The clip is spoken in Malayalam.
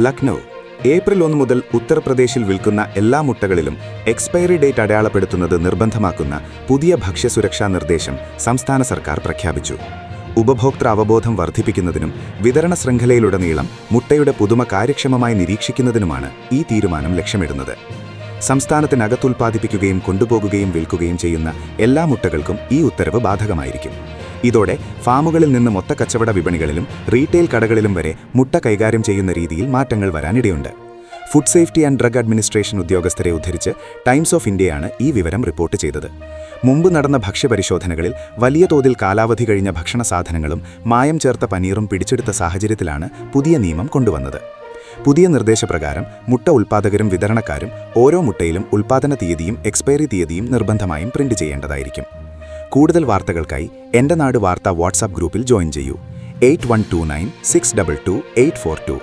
ലക്നൗ. ഏപ്രിൽ 1 മുതൽ ഉത്തർപ്രദേശിൽ വിൽക്കുന്ന എല്ലാ മുട്ടകളിലും എക്സ്പയറി ഡേറ്റ് അടയാളപ്പെടുത്തുന്നത് നിർബന്ധമാക്കുന്ന പുതിയ ഭക്ഷ്യസുരക്ഷാ നിർദ്ദേശം സംസ്ഥാന സർക്കാർ പ്രഖ്യാപിച്ചു. ഉപഭോക്തൃ അവബോധം വർദ്ധിപ്പിക്കുന്നതിനും വിതരണ ശൃംഖലയിലുടനീളം മുട്ടയുടെ പുതുമ കാര്യക്ഷമമായി നിരീക്ഷിക്കുന്നതിനുമാണ് ഈ തീരുമാനം ലക്ഷ്യമിടുന്നത്. സംസ്ഥാനത്തിനകത്ത് ഉൽപ്പാദിപ്പിക്കുകയും കൊണ്ടുപോകുകയും വിൽക്കുകയും ചെയ്യുന്ന എല്ലാ മുട്ടകൾക്കും ഈ ഉത്തരവ് ബാധകമായിരിക്കും. ഇതോടെ ഫാമുകളിൽ നിന്ന് മൊത്തക്കച്ചവട വിപണികളിലും റീറ്റെയിൽ കടകളിലും വരെ മുട്ട കൈകാര്യം ചെയ്യുന്ന രീതിയിൽ മാറ്റങ്ങൾ വരാനിടയുണ്ട്. Food safety and drug administration ഉദ്യോഗസ്ഥരെ ഉദ്ധരിച്ച് ടൈംസ് ഓഫ് ഇന്ത്യയാണ് ഈ വിവരം റിപ്പോർട്ട് ചെയ്തത്. മുമ്പ് നടന്ന ഭക്ഷ്യപരിശോധനകളിൽ വലിയ തോതിൽ കാലാവധി കഴിഞ്ഞ ഭക്ഷണ സാധനങ്ങളും മായം ചേർത്ത പനീറും പിടിച്ചെടുത്ത സാഹചര്യത്തിലാണ് പുതിയ നിയമം കൊണ്ടുവന്നത്. പുതിയ നിർദ്ദേശപ്രകാരം മുട്ട ഉൽപ്പാദകരും വിതരണക്കാരും ഓരോ മുട്ടയിലും ഉൽപ്പാദന തീയതിയും എക്സ്പയറി തീയതിയും നിർബന്ധമായും പ്രിന്റ് ചെയ്യേണ്ടതായിരിക്കും. കൂടുതൽ വാർത്തകൾക്കായി എൻ്റെ നാട് വാർത്ത വാട്സാപ്പ് ഗ്രൂപ്പിൽ ജോയിൻ ചെയ്യൂ. 8129 622 842.